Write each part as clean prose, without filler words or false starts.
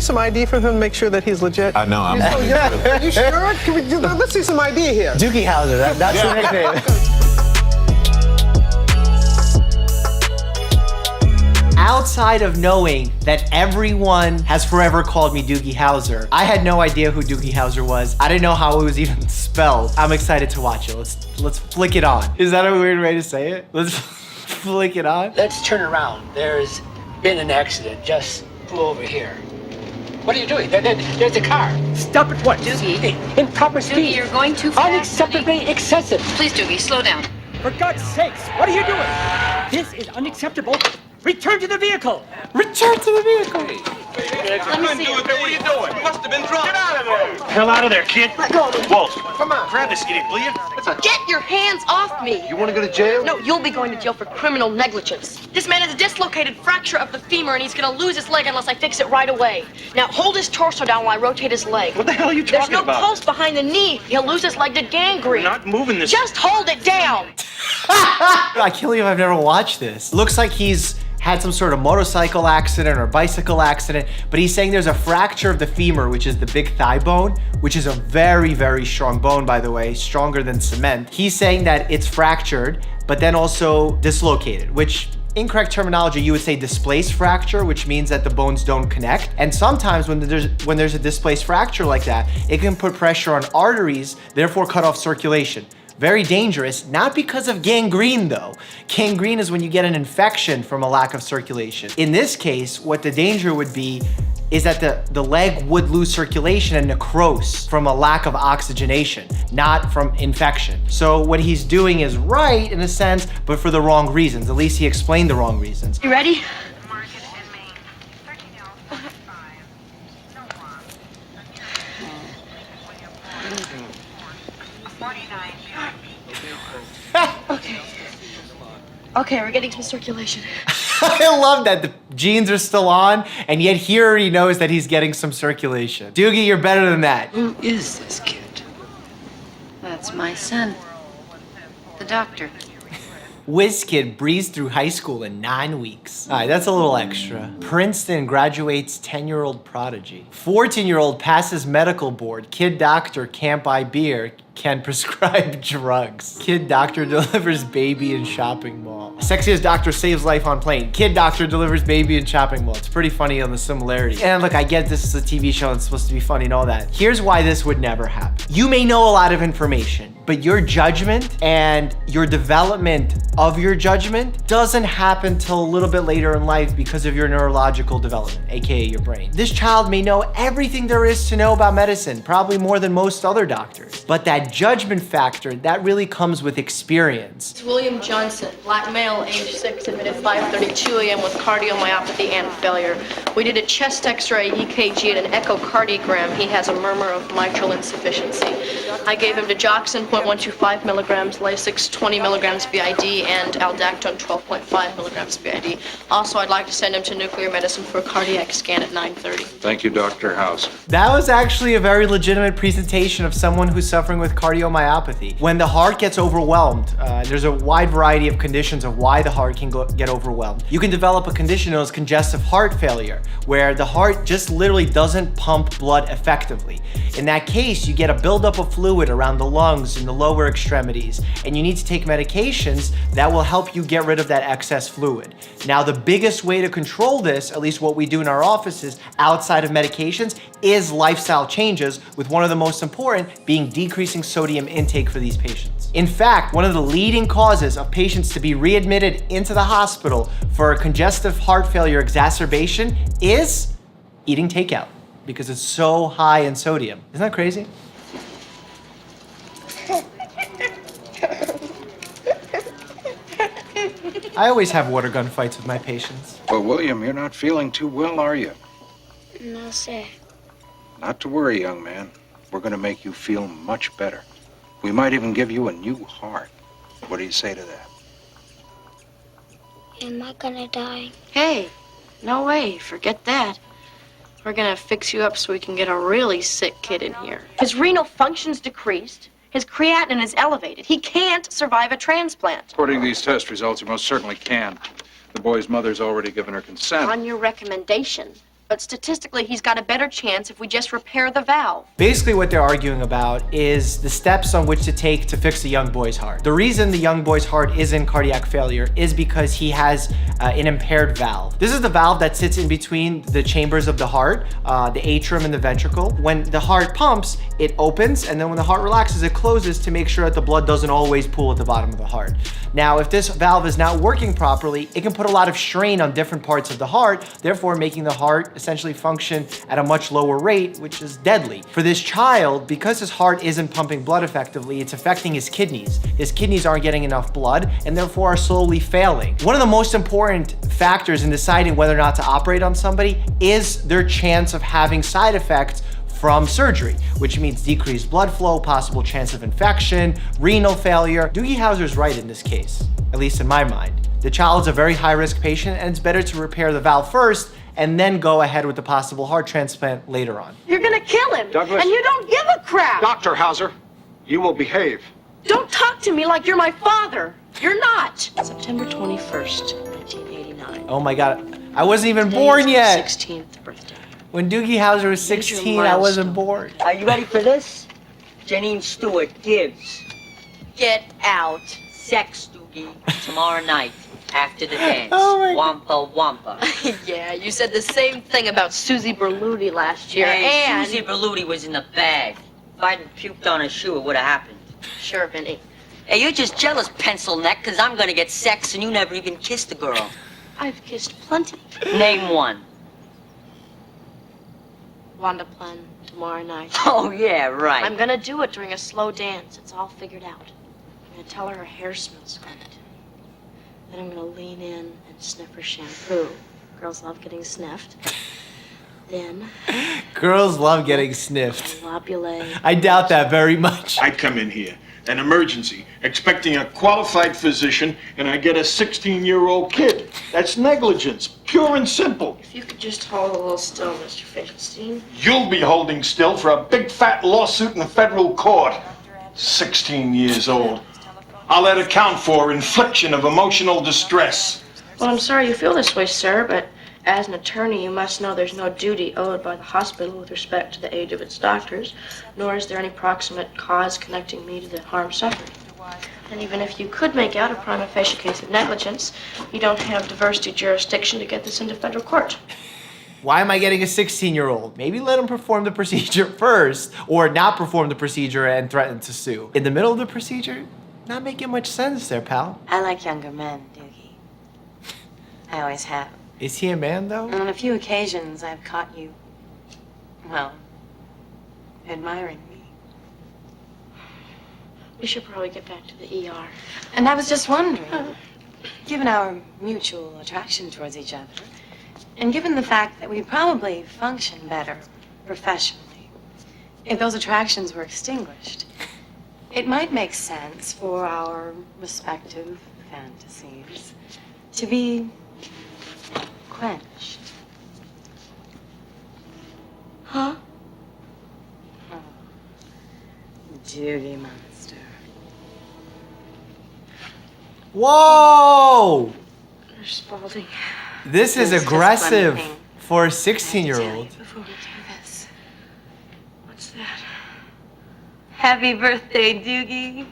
need some ID from him to make sure that he's legit? No, I'm You're so young. Are you sure? Can we let's see some ID here. DOOGIE HOWSER, that's the nickname. Outside of knowing that everyone has forever called me DOOGIE HOWSER, I had no idea who DOOGIE HOWSER was. I didn't know how it was even spelled. I'm excited to watch it. Let's flick it on. Is that a weird way to say it? Let's flick it on. Let's turn around. There's been an accident. Just pull over here. What are you doing? There's a car. Stop at once. DOOGIE. Improper speed. DOOGIE, you're going too fast. Unacceptably excessive. Please, DOOGIE, slow down. For God's sakes, what are you doing? This is unacceptable. Return to the vehicle. Return to the vehicle. Let me see. What are you doing? You must have been drunk. Get out of there. Hell out of there, kid. Let go of me. Wolf, Come on. grab this idiot, will you? Get your hands off me. You want to go to jail? No, you'll be going to jail for criminal negligence. This man has a dislocated fracture of the femur and he's gonna lose his leg unless I fix it right away. Now hold his torso down while I rotate his leg. What the hell are you There's talking no about? pulse behind the knee. He'll lose his leg to gangrene. We're not moving this. Just hold it down. I can't believe I've never watched this. Looks like he's had some sort of motorcycle accident or bicycle accident, but he's saying there's a fracture of the femur, which is the big thigh bone, which is a very, very strong bone, by the way, stronger than cement. He's saying that it's fractured, but then also dislocated, which incorrect terminology, you would say displaced fracture, which means that the bones don't connect. And sometimes when there's a displaced fracture like that, it can put pressure on arteries, therefore cut off circulation. Very dangerous, not because of gangrene though. Gangrene is when you get an infection from a lack of circulation. In this case, what the danger would be is that the leg would lose circulation and necrose from a lack of oxygenation, not from infection. So what he's doing is right in a sense, but for the wrong reasons. At least he explained the wrong reasons. You ready? Okay, we're getting some circulation. I love that the jeans are still on, and yet he already knows that he's getting some circulation. DOOGIE, you're better than that. Who is this kid? That's my son. The doctor. WizKid breezed through high school in 9 weeks. All right, that's a little extra. Princeton graduates 10-year-old prodigy. 14-year-old passes medical board. Kid doctor can't buy beer, can prescribe drugs. Kid doctor delivers baby in shopping mall. Sexiest doctor saves life on plane. Kid doctor delivers baby in shopping mall. It's pretty funny on the similarity. And look, I get this is a TV show and it's supposed to be funny and all that. Here's why this would never happen. You may know a lot of information, but your judgment and your development of your judgment doesn't happen till a little bit later in life because of your neurological development, AKA your brain. This child may know everything there is to know about medicine, probably more than most other doctors, but that judgment factor, that really comes with experience. It's William Johnson, black male, age 6, admitted 5:32 a.m. with cardiomyopathy and failure. We did a chest x-ray, EKG, and an echocardiogram. He has a murmur of mitral insufficiency. I gave him digoxin 0.125 milligrams, Lasix 20 milligrams BID, and aldactone 12.5 milligrams BID. Also, I'd like to send him to nuclear medicine for a cardiac scan at 9:30. Thank you, Dr. House. That was actually a very legitimate presentation of someone who's suffering with cardiomyopathy. When the heart gets overwhelmed, there's a wide variety of conditions of why the heart can get overwhelmed. You can develop a condition known as congestive heart failure, where the heart just literally doesn't pump blood effectively. In that case, you get a buildup of fluid around the lungs and the lower extremities, and you need to take medications that will help you get rid of that excess fluid. Now, the biggest way to control this, at least what we do in our offices outside of medications, is lifestyle changes, with one of the most important being decreasing sodium intake for these patients. In fact, one of the leading causes of patients to be readmitted into the hospital for a congestive heart failure exacerbation is eating takeout, because it's so high in sodium. Isn't that crazy? I always have water gun fights with my patients. Well, William, you're not feeling too well, are you? No, sir. Not to worry, young man. We're going to make you feel much better. We might even give you a new heart. What do you say to that? Am I gonna die? Hey, no way, forget that. We're gonna fix you up so we can get a really sick kid in here. His renal function's decreased. His creatinine is elevated. He can't survive a transplant. According to these test results, you most certainly can. The boy's mother's already given her consent. On your recommendation. But statistically, he's got a better chance if we just repair the valve. Basically what they're arguing about is the steps on which to take to fix the young boy's heart. The reason the young boy's heart is in cardiac failure is because he has an impaired valve. This is the valve that sits in between the chambers of the heart, the atrium and the ventricle. When the heart pumps, it opens, and then when the heart relaxes, it closes to make sure that the blood doesn't always pool at the bottom of the heart. Now, if this valve is not working properly, it can put a lot of strain on different parts of the heart, therefore making the heart essentially function at a much lower rate, which is deadly. For this child, because his heart isn't pumping blood effectively, it's affecting his kidneys. His kidneys aren't getting enough blood and therefore are slowly failing. One of the most important factors in deciding whether or not to operate on somebody is their chance of having side effects from surgery, which means decreased blood flow, possible chance of infection, renal failure. Doogie Howser's right in this case, at least in my mind. The child's a very high-risk patient, and it's better to repair the valve first and then go ahead with the possible heart transplant later on. You're gonna kill him, Douglas. and you don't give a crap. Dr. Hauser, you will behave. Don't talk to me like you're my father. You're not. September 21st, 1989. Oh my God, I wasn't even born yet. 16th birthday. When Doogie Howser was 16, I wasn't born. Are you ready for this? Janine Stewart gives Get out. sex, Doogie, tomorrow night after the dance. Oh my Wampa wampa. Yeah, you said the same thing about Susie Berluti last year, Hey, and... Susie Berluti was in the bag. If I hadn't puked on her shoe, it would have happened. Sure, Vinny. Hey, you're just jealous, pencil neck, because I'm gonna get sex and you never even kissed a girl. I've kissed plenty. Name one. Wanda plan tomorrow night. Oh, yeah, right. I'm gonna do it during a slow dance. It's all figured out. I'm gonna tell her her hair smells good. Then I'm gonna lean in and sniff her shampoo. Girls love getting sniffed. Then Girls love getting sniffed. lobulate. I doubt that very much. I come in here, an emergency, expecting a qualified physician, and I get a 16-year-old kid. That's negligence, pure and simple. If you could just hold a little still, Mr. Finkelstein. You'll be holding still for a big fat lawsuit in the federal court. 16 years old. I'll let account for infliction of emotional distress. Well, I'm sorry you feel this way, sir, but as an attorney, you must know there's no duty owed by the hospital with respect to the age of its doctors, nor is there any proximate cause connecting me to the harm suffered. And even if you could make out a prima facie case of negligence, you don't have diversity jurisdiction to get this into federal court. Why am I getting a 16-year-old? Maybe let him perform the procedure first, or not perform the procedure and threaten to sue. In the middle of the procedure, not making much sense there, pal. I like younger men, Doogie. I always have. Is he a man, though? On a few occasions, I've caught you, well, admiring me. We should probably get back to the ER. And I was just wondering, given our mutual attraction towards each other, and given the fact that we probably function better professionally, if those attractions were extinguished, it might make sense for our respective fantasies to be quenched. Huh? Oh, Doogie monster. Whoa! There's Spaulding. This is It's just aggressive one thing for a I have to tell you 16-year-old. before we do this. What's that? Happy birthday, Doogie.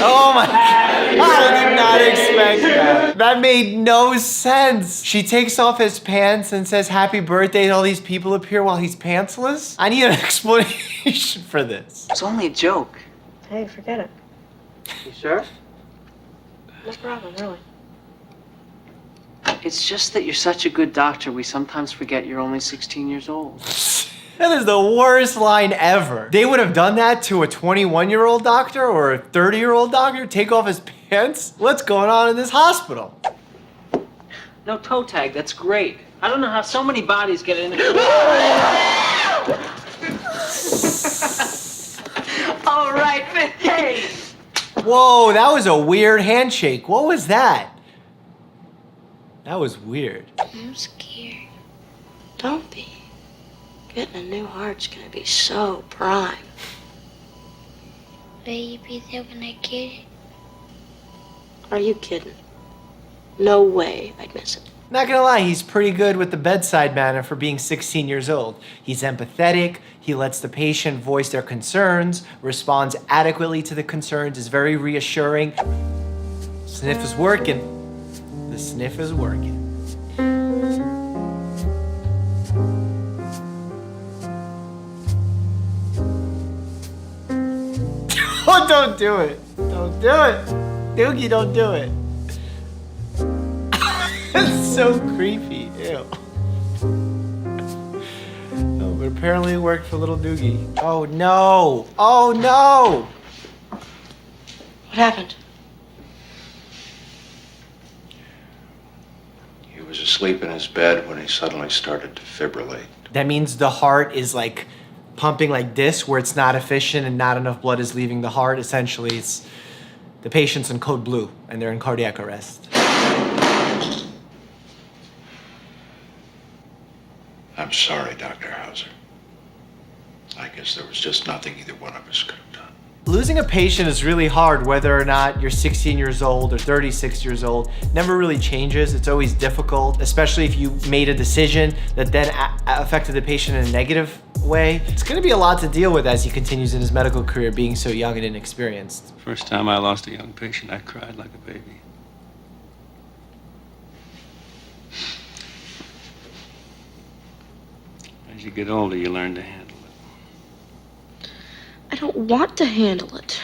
Oh my God, I did not expect that. That made no sense. She takes off his pants and says happy birthday, and all these people appear while he's pantsless? I need an explanation for this. It's only a joke. Hey, forget it. You sure? No problem, really. It's just that you're such a good doctor, we sometimes forget you're only 16 years old. That is the worst line ever. They would have done that to a 21-year-old doctor or a 30-year-old doctor? Take off his pants? What's going on in this hospital? No toe tag, that's great. I don't know how so many bodies get in. All right, hey. Whoa, that was a weird handshake. What was that? That was weird. I'm scared. Don't be. Getting a new heart's gonna be so prime. Will you be there when I get it? Are you kidding? No way I'd miss it. Not gonna lie, he's pretty good with the bedside manner for being 16 years old. He's empathetic, he lets the patient voice their concerns, responds adequately to the concerns, is very reassuring. Sniff is working. The sniff is working. Oh, don't do it. Don't do it. Doogie, don't do it. It's so creepy. Ew. Oh, but apparently it worked for little Doogie. Oh no. Oh no. What happened? He was asleep in his bed when he suddenly started to fibrillate. That means the heart is like pumping like this, where it's not efficient and not enough blood is leaving the heart. Essentially, it's the patient's in code blue and they're in cardiac arrest. I'm sorry, Dr. Hauser. I guess there was just nothing either one of us could have done. Losing a patient is really hard, whether or not you're 16 years old or 36 years old. Never really changes. It's always difficult, especially if you made a decision that then affected the patient in a negative way. It's gonna be a lot to deal with as he continues in his medical career, being so young and inexperienced. First time I lost a young patient, I cried like a baby. As you get older, you learn to handle it. I don't want to handle it.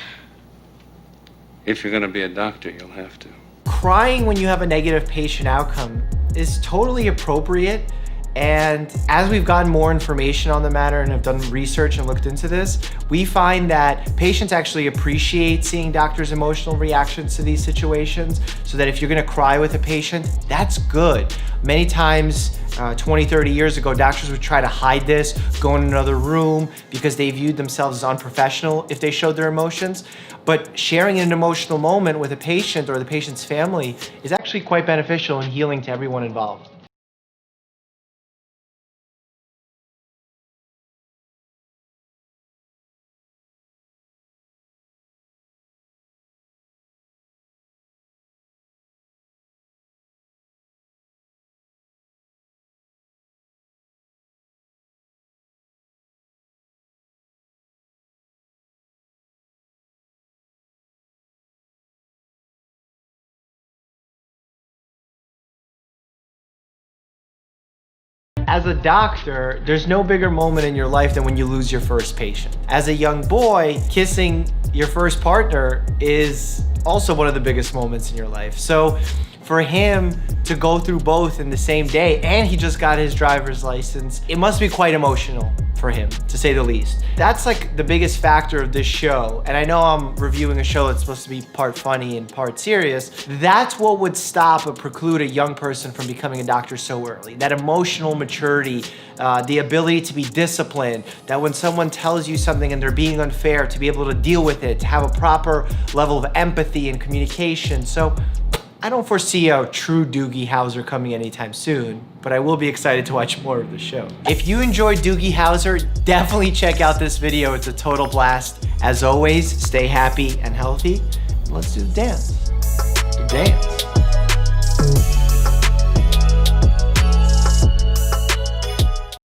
If you're gonna be a doctor, you'll have to. Crying when you have a negative patient outcome is totally appropriate. And as we've gotten more information on the matter and have done research and looked into this, we find that patients actually appreciate seeing doctors' emotional reactions to these situations, so that if you're gonna cry with a patient, that's good. Many times, 20, 30 years ago, doctors would try to hide this, go in another room, because they viewed themselves as unprofessional if they showed their emotions. But sharing an emotional moment with a patient or the patient's family is actually quite beneficial and healing to everyone involved. As a doctor, there's no bigger moment in your life than when you lose your first patient. As a young boy, kissing your first partner is also one of the biggest moments in your life. So for him to go through both in the same day, and he just got his driver's license, it must be quite emotional for him, to say the least. That's like the biggest factor of this show. And I know I'm reviewing a show that's supposed to be part funny and part serious. That's what would stop or preclude a young person from becoming a doctor so early. That emotional maturity, the ability to be disciplined, that when someone tells you something and they're being unfair, to be able to deal with it, to have a proper level of empathy and communication. So I don't foresee a true Doogie Howser coming anytime soon, but I will be excited to watch more of the show. If you enjoyed Doogie Howser, definitely check out this video. It's a total blast. As always, stay happy and healthy. Let's do the dance. The dance.